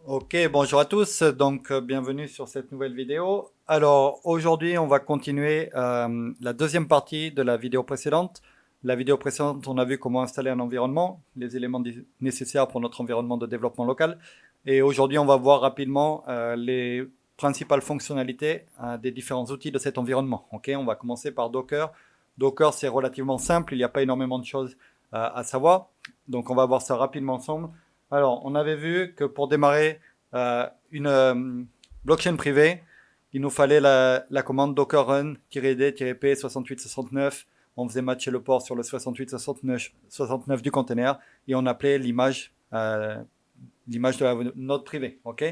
Ok, bonjour à tous, donc bienvenue sur cette nouvelle vidéo. Alors aujourd'hui on va continuer la deuxième partie de la vidéo précédente. La vidéo précédente on a vu comment installer un environnement, les éléments nécessaires pour notre environnement de développement local. Et aujourd'hui on va voir rapidement les principales fonctionnalités des différents outils de cet environnement. Ok, on va commencer par Docker. Docker c'est relativement simple, il n'y a pas énormément de choses à savoir. Donc on va voir ça rapidement ensemble. Alors, on avait vu que pour démarrer une blockchain privée, il nous fallait la commande docker run-d-p 6869. On faisait matcher le port sur le 6869 du container et on appelait l'image de la node privée. Ok.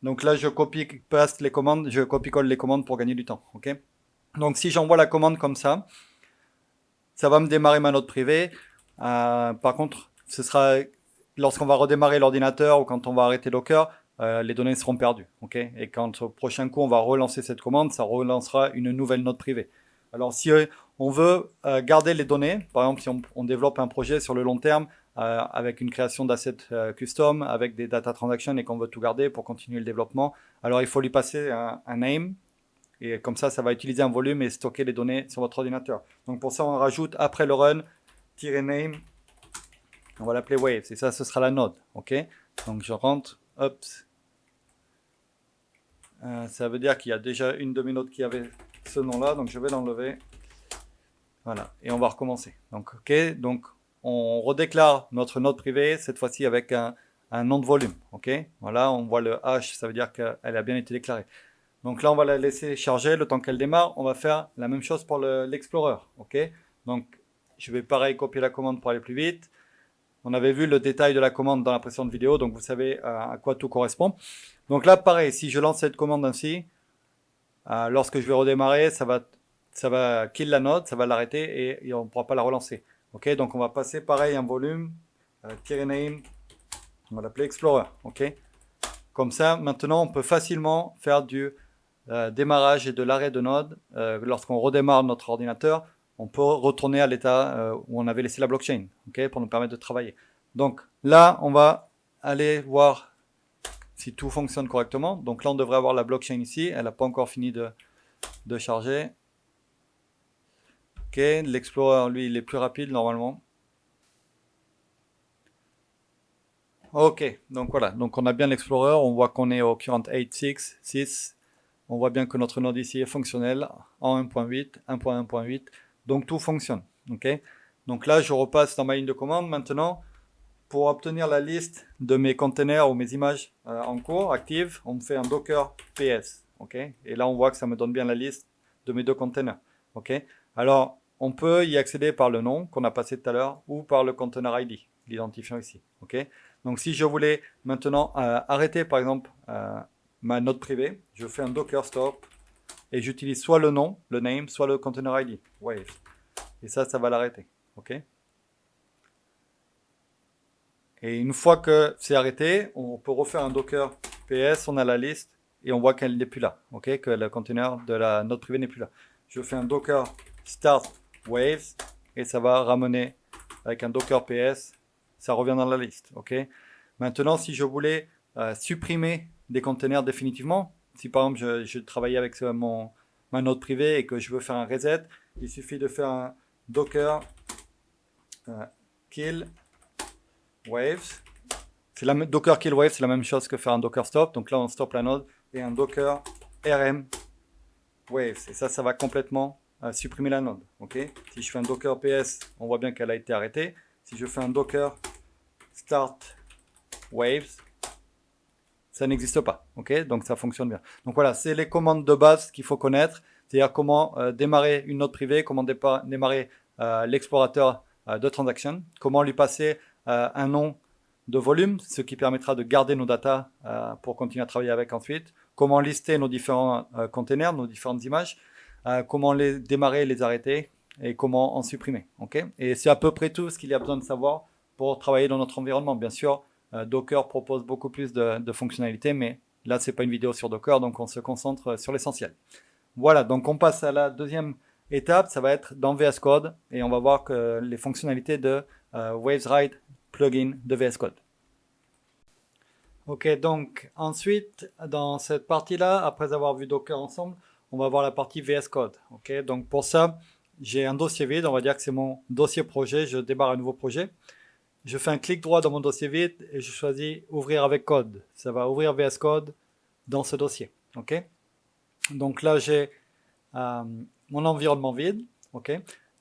Donc là, je copie-paste les commandes, je copie-colle les commandes pour gagner du temps. Ok. Donc si j'envoie la commande comme ça va me démarrer ma node privée. Par contre, ce sera lorsqu'on va redémarrer l'ordinateur ou quand on va arrêter Docker, les données seront perdues. Okay, et quand au prochain coup on va relancer cette commande, ça relancera une nouvelle node privée. Alors si on veut garder les données, par exemple si on développe un projet sur le long terme avec une création d'assets custom, avec des data transactions et qu'on veut tout garder pour continuer le développement, alors il faut lui passer un name. Et comme ça va utiliser un volume et stocker les données sur votre ordinateur. Donc pour ça, on rajoute après le run-name, on va l'appeler waves. Et ça, ce sera la node. Ok. Donc je rentre, hop. Ça veut dire qu'il y a déjà une de mes nodes qui avait ce nom-là, donc je vais l'enlever. Voilà. Et on va recommencer. Donc ok. Donc on redéclare notre node privée cette fois-ci avec un nom de volume. Ok. Voilà. On voit le hash, ça veut dire qu'elle a bien été déclarée. Donc là, on va la laisser charger le temps qu'elle démarre. On va faire la même chose pour l'Explorer. Ok. Donc, je vais pareil copier la commande pour aller plus vite. On avait vu le détail de la commande dans la précédente vidéo, donc vous savez à quoi tout correspond. Donc là, pareil, si je lance cette commande ainsi, lorsque je vais redémarrer, ça va kill la node, ça va l'arrêter et on ne pourra pas la relancer. Ok. Donc on va passer pareil un volume, name, on va l'appeler Explorer. Ok. Comme ça, maintenant, on peut facilement faire du démarrage et de l'arrêt de node. Lorsqu'on redémarre notre ordinateur, on peut retourner à l'état où on avait laissé la blockchain, okay, pour nous permettre de travailler. Donc là, on va aller voir si tout fonctionne correctement. Donc là, on devrait avoir la blockchain ici. Elle n'a pas encore fini de charger. Ok, l'Explorer, lui, il est plus rapide normalement. Ok, donc voilà. Donc on a bien l'Explorer. On voit qu'on est au current 8.6. On voit bien que notre node ici est fonctionnel en 1.8, 1.1.8. Donc tout fonctionne. Okay. Donc là, je repasse dans ma ligne de commande. Maintenant, pour obtenir la liste de mes containers ou mes images en cours, actives, on me fait un docker ps. Okay. Et là, on voit que ça me donne bien la liste de mes deux containers. Okay. Alors, on peut y accéder par le nom qu'on a passé tout à l'heure ou par le container ID, l'identifiant ici. Okay. Donc si je voulais maintenant arrêter, par exemple, ma node privée, je fais un docker stop et j'utilise soit le nom, le name, soit le container ID, wave. Et ça va l'arrêter. Ok. Et une fois que c'est arrêté, on peut refaire un docker ps, on a la liste et on voit qu'elle n'est plus là. Ok, que le container de la node privée n'est plus là. Je fais un docker start waves et ça va ramener avec un docker ps, ça revient dans la liste. Ok. Maintenant, si je voulais supprimer des containers définitivement, si par exemple je travaillais avec ma node privée et que je veux faire un reset, il suffit de faire un docker kill waves. Docker kill waves, c'est la même chose que faire un docker stop. Donc là, on stoppe la node et un docker rm waves. Et ça va complètement supprimer la node. Okay. Si je fais un docker ps, on voit bien qu'elle a été arrêtée. Si je fais un docker start waves, ça n'existe pas. Okay. Donc ça fonctionne bien. Donc voilà, c'est les commandes de base qu'il faut connaître. C'est-à-dire comment démarrer une node privée, comment démarrer l'explorateur de transaction, comment lui passer un nom de volume, ce qui permettra de garder nos datas pour continuer à travailler avec ensuite, comment lister nos différents containers, nos différentes images, comment les démarrer, les arrêter et comment en supprimer. Okay. Et c'est à peu près tout ce qu'il y a besoin de savoir pour travailler dans notre environnement. Bien sûr, Docker propose beaucoup plus de fonctionnalités, mais là, c'est pas une vidéo sur Docker, donc on se concentre sur l'essentiel. Voilà, donc on passe à la deuxième étape, ça va être dans VS Code, et on va voir que les fonctionnalités de WavesRide plugin de VS Code. Ok, donc ensuite, dans cette partie-là, après avoir vu Docker ensemble, on va voir la partie VS Code. Ok, donc pour ça, j'ai un dossier vide, on va dire que c'est mon dossier projet, je démarre un nouveau projet. Je fais un clic droit dans mon dossier vide et je choisis ouvrir avec code. Ça va ouvrir VS Code dans ce dossier. Ok, donc là, j'ai euh, mon environnement vide. Ok,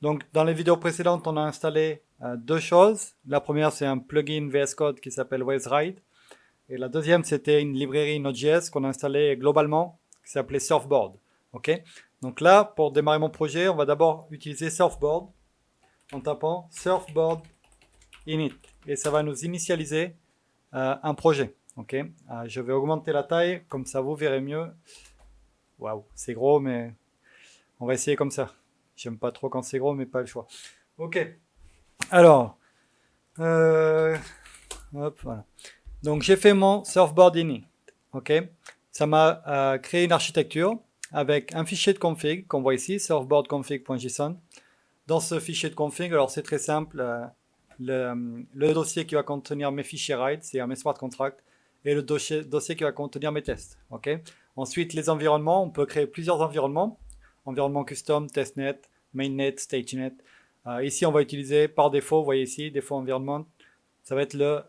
donc dans les vidéos précédentes, on a installé deux choses. La première, c'est un plugin VS Code qui s'appelle WavesRide. Et la deuxième, c'était une librairie Node.js qu'on a installée globalement, qui s'appelait Surfboard. Ok. Donc là, pour démarrer mon projet, on va d'abord utiliser Surfboard en tapant Surfboard init. Et ça va nous initialiser un projet. Ok. Je vais augmenter la taille, comme ça vous verrez mieux. Waouh, c'est gros, mais on va essayer comme ça. J'aime pas trop quand c'est gros, mais pas le choix. Ok. Alors, hop, voilà. Donc j'ai fait mon surfboard init. Ok, ça m'a créé une architecture avec un fichier de config qu'on voit ici, surfboardconfig.json. Dans ce fichier de config, alors c'est très simple, le dossier qui va contenir mes fichiers RIDE, c'est-à-dire mes smart contracts, et le dossier qui va contenir mes tests. Ok. Ensuite, les environnements, on peut créer plusieurs environnements, environnement custom, testnet, mainnet, stagenet. Ici, on va utiliser par défaut, vous voyez ici, défaut environnement, ça va être le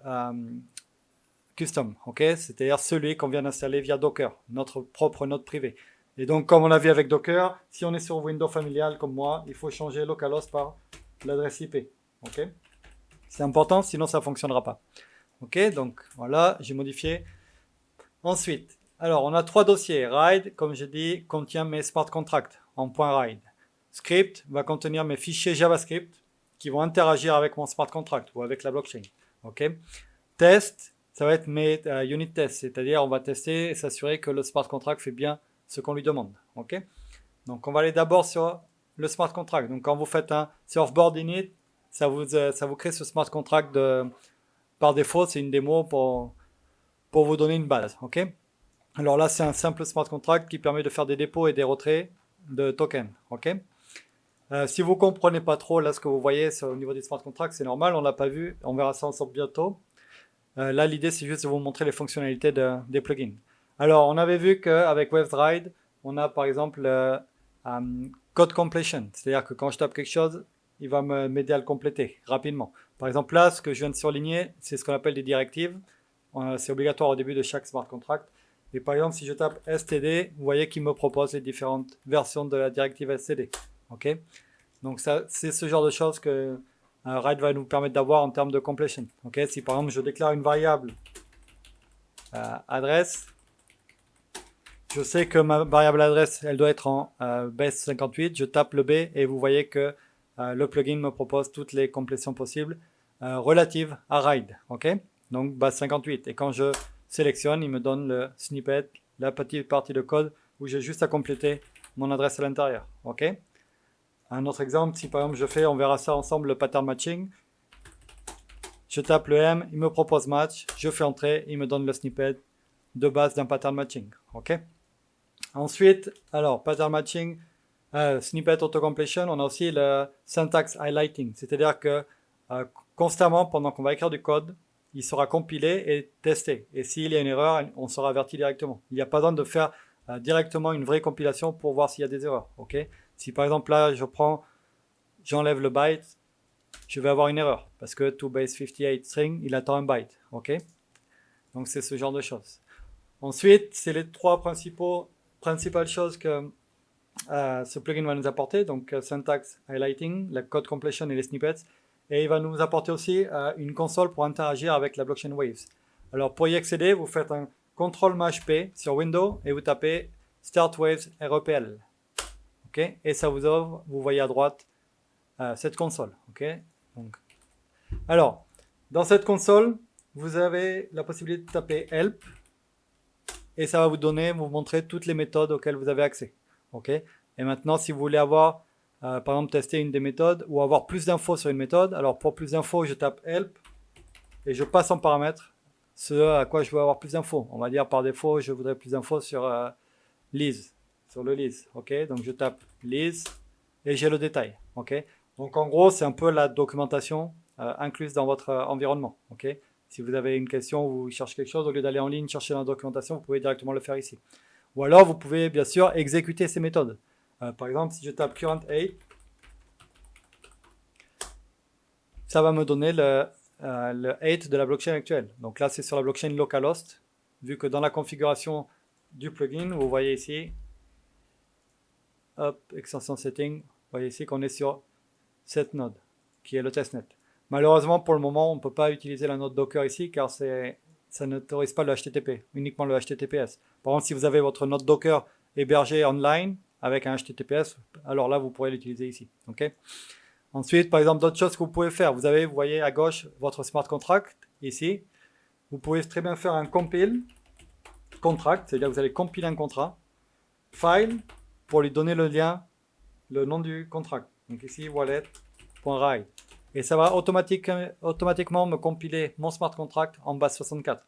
custom, ok, c'est-à-dire celui qu'on vient d'installer via Docker, notre propre node privé. Et donc, comme on l'a vu avec Docker, si on est sur Windows familial comme moi, il faut changer localhost par l'adresse IP, ok. C'est important, sinon ça ne fonctionnera pas. Ok, donc voilà, j'ai modifié. Ensuite, alors on a trois dossiers. Ride, comme j'ai dit, contient mes smart contracts en .ride. Script va contenir mes fichiers JavaScript qui vont interagir avec mon smart contract ou avec la blockchain. Ok. Test, ça va être mes unit tests, c'est-à-dire on va tester et s'assurer que le smart contract fait bien ce qu'on lui demande. Ok. Donc on va aller d'abord sur le smart contract. Donc quand vous faites un surfboard init, ça vous crée ce smart contract par défaut, c'est une démo pour vous donner une base. Ok. Alors là, c'est un simple smart contract qui permet de faire des dépôts et des retraits de tokens. Ok. Si vous comprenez pas trop là ce que vous voyez au niveau des smart contracts, c'est normal, on l'a pas vu, on verra ça ensemble bientôt. Là, l'idée, c'est juste de vous montrer les fonctionnalités des plugins. Alors, on avait vu qu'avec WavesRide, on a par exemple code completion. C'est-à-dire que quand je tape quelque chose, il va m'aider à le compléter rapidement. Par exemple, là, ce que je viens de surligner, c'est ce qu'on appelle des directives. C'est obligatoire au début de chaque smart contract. Et par exemple, si je tape std, vous voyez qu'il me propose les différentes versions de la directive std. Ok. Donc, ça, c'est ce genre de choses que Ride va nous permettre d'avoir en termes de completion. Okay, si par exemple je déclare une variable adresse, je sais que ma variable adresse elle doit être en base 58, je tape le B et vous voyez que le plugin me propose toutes les complétions possibles relatives à Ride. Okay, donc base 58. Et quand je sélectionne, il me donne le snippet, la petite partie de code où j'ai juste à compléter mon adresse à l'intérieur. Okay. Un autre exemple, si par exemple je fais, on verra ça ensemble, le pattern matching. Je tape le M, il me propose match, je fais entrer, il me donne le snippet de base d'un pattern matching. Ok. Ensuite, alors pattern matching, snippet autocompletion, on a aussi le syntax highlighting, c'est-à-dire que constamment pendant qu'on va écrire du code, il sera compilé et testé. Et s'il y a une erreur, on sera averti directement. Il n'y a pas besoin de faire directement une vraie compilation pour voir s'il y a des erreurs. Ok. Si par exemple là, j'enlève le byte, je vais avoir une erreur parce que toBase58 string, il attend un byte. Ok. Donc c'est ce genre de choses. Ensuite, c'est les trois principales choses que ce plugin va nous apporter. Donc syntax highlighting, la code completion et les snippets. Et il va nous apporter aussi une console pour interagir avec la blockchain Waves. Alors pour y accéder, vous faites un CTRL-P sur Windows et vous tapez Start Waves REPL. Okay. Et ça vous ouvre, vous voyez à droite, cette console. Okay. Donc, alors, dans cette console, vous avez la possibilité de taper Help et ça va vous montrer toutes les méthodes auxquelles vous avez accès. Okay. Et maintenant, si vous voulez avoir, par exemple, tester une des méthodes ou avoir plus d'infos sur une méthode, alors pour plus d'infos, je tape Help et je passe en paramètre ce à quoi je veux avoir plus d'infos. On va dire par défaut, je voudrais plus d'infos sur Lise. Sur le list, ok. Donc je tape list et j'ai le détail, ok. Donc en gros, c'est un peu la documentation incluse dans votre environnement, ok. Si vous avez une question ou vous cherchez quelque chose, au lieu d'aller en ligne chercher dans la documentation, vous pouvez directement le faire ici. Ou alors, vous pouvez bien sûr exécuter ces méthodes. Par exemple, si je tape current 8, ça va me donner le 8 de la blockchain actuelle. Donc là, c'est sur la blockchain localhost, vu que dans la configuration du plugin, vous voyez ici, hop, extension setting, vous voyez ici qu'on est sur cette node, qui est le testnet. Malheureusement, pour le moment, on ne peut pas utiliser la node Docker ici, car ça n'autorise pas le HTTP, uniquement le HTTPS. Par contre, si vous avez votre node Docker hébergée online avec un HTTPS, alors là, vous pourrez l'utiliser ici. Okay. Ensuite, par exemple, d'autres choses que vous pouvez faire. Vous voyez à gauche votre smart contract ici. Vous pouvez très bien faire un compile contract, c'est-à-dire que vous allez compiler un contrat, file, pour lui donner le lien, le nom du contract. Donc ici, wallet.ride. Et ça va automatiquement me compiler mon smart contract en base 64.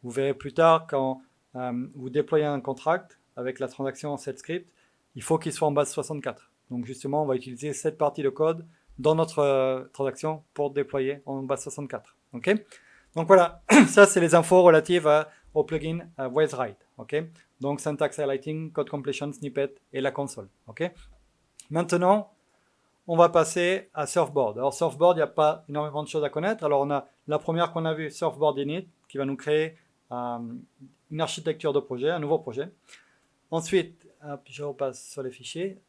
Vous verrez plus tard quand vous déployez un contract avec la transaction setScript, il faut qu'il soit en base 64. Donc justement, on va utiliser cette partie de code dans notre transaction pour déployer en base 64. Okay. Donc voilà, ça c'est les infos relatives au plugin WazeRide. Okay. Donc syntax highlighting, code completion, snippet et la console. Okay. Maintenant, on va passer à Surfboard. Alors Surfboard, il n'y a pas énormément de choses à connaître. Alors on a la première qu'on a vue, Surfboard Init, qui va nous créer une architecture de projet, un nouveau projet. Ensuite, je repasse sur les fichiers.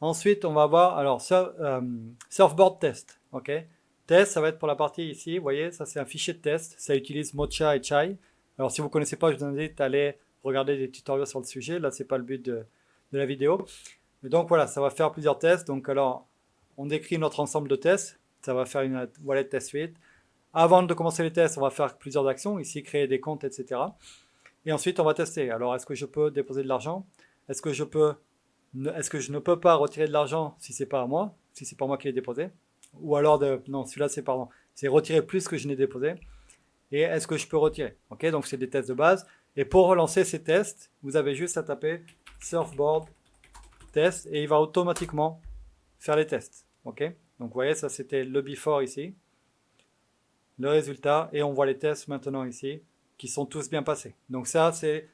Ensuite, on va voir alors Surfboard Test. Okay. Test, ça va être pour la partie ici. Vous voyez, ça c'est un fichier de test. Ça utilise Mocha et Chai. Alors si vous ne connaissez pas, je vous invite à aller regarder des tutoriels sur le sujet. Là, ce n'est pas le but de la vidéo. Mais donc voilà, ça va faire plusieurs tests. Donc alors, on décrit notre ensemble de tests. Ça va faire une wallet test suite. Avant de commencer les tests, on va faire plusieurs actions. Ici, créer des comptes, etc. Et ensuite, on va tester. Alors, est-ce que je peux déposer de l'argent? Est-ce que je ne peux pas retirer de l'argent si c'est pas à moi, si c'est pas moi qui l'ai déposé? Ou alors, non, celui-là, c'est retirer plus que je n'ai déposé. Et est-ce que je peux retirer? Ok, donc c'est des tests de base. Et pour relancer ces tests, vous avez juste à taper Surfboard test et il va automatiquement faire les tests. Ok, donc vous voyez, ça c'était le before ici, le résultat, et on voit les tests maintenant ici qui sont tous bien passés. Donc ça c'est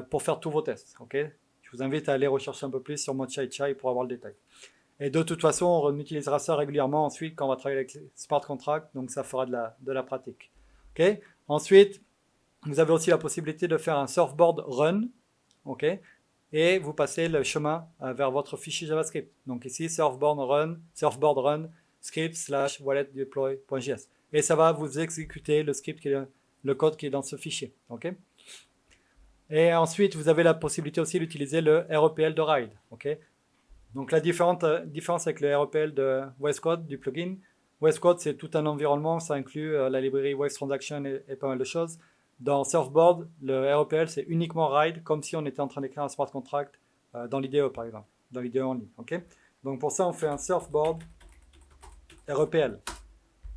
pour faire tous vos tests. Ok, je vous invite à aller rechercher un peu plus sur Mocha et Chai pour avoir le détail. Et de toute façon, on utilisera ça régulièrement ensuite quand on va travailler avec Smart Contract, donc ça fera de la pratique. Ok, ensuite, vous avez aussi la possibilité de faire un Surfboard Run. Ok, et vous passez le chemin vers votre fichier JavaScript. Donc ici, surfboard run script / wallet deploy.js. Et ça va vous exécuter le code qui est dans ce fichier. Okay. Et ensuite, vous avez la possibilité aussi d'utiliser le REPL de Ride. Okay. Donc la différence avec le REPL de Wavecode, du plugin. Wavecode, c'est tout un environnement, ça inclut la librairie Wave Transaction et pas mal de choses. Dans Surfboard, le REPL, c'est uniquement Ride, comme si on était en train d'écrire un smart contract dans l'IDE, par exemple, dans l'IDE en ligne. Okay. Donc pour ça, on fait un Surfboard REPL.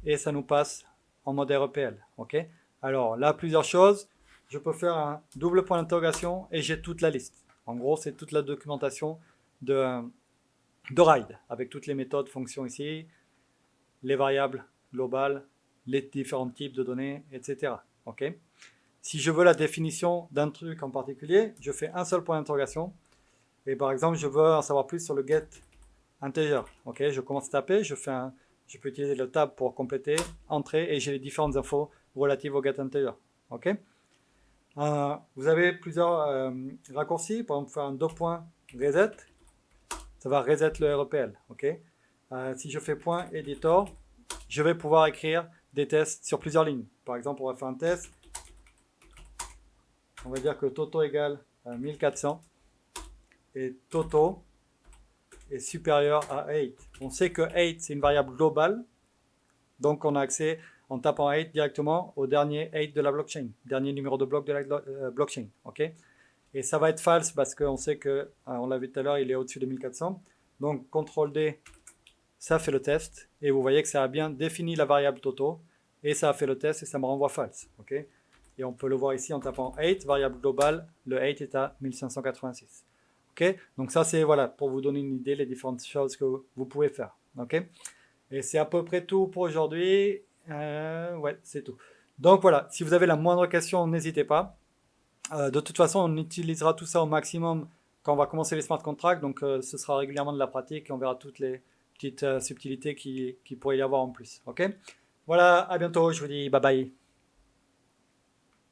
Et ça nous passe en mode REPL. Okay. Alors là, plusieurs choses. Je peux faire un double point d'interrogation et j'ai toute la liste. En gros, c'est toute la documentation de Ride, avec toutes les méthodes, fonctions ici, les variables globales, les différents types de données, etc. Okay. Si je veux la définition d'un truc en particulier, je fais un seul point d'interrogation. Et par exemple, je veux en savoir plus sur le get integer. Okay, je commence à taper, je peux utiliser le tab pour compléter, entrer, et j'ai les différentes infos relatives au get integer. Okay. Vous avez plusieurs raccourcis. Par exemple, faire un $reset, ça va reset le REPL. Okay. Si je fais point editor, je vais pouvoir écrire des tests sur plusieurs lignes. Par exemple, on va faire un test. On va dire que Toto égale 1400 et Toto est supérieur à 8. On sait que 8 c'est une variable globale, donc on a accès en tapant 8 directement au dernier 8 de la blockchain, dernier numéro de bloc de la blockchain. Okay. Et ça va être false parce qu'on sait que, on l'a vu tout à l'heure, il est au-dessus de 1400. Donc CTRL D, ça fait le test et vous voyez que ça a bien défini la variable Toto et ça a fait le test et ça me renvoie false. Okay. Et on peut le voir ici en tapant 8, variable globale, le 8 est à 1586. Ok, donc ça c'est voilà, pour vous donner une idée des différentes choses que vous pouvez faire. Ok, et c'est à peu près tout pour aujourd'hui. Ouais, c'est tout. Donc voilà, si vous avez la moindre question, n'hésitez pas. De toute façon, on utilisera tout ça au maximum quand on va commencer les smart contracts. Donc ce sera régulièrement de la pratique et on verra toutes les petites subtilités qui pourrait y avoir en plus. Ok? Voilà, à bientôt, je vous dis bye bye.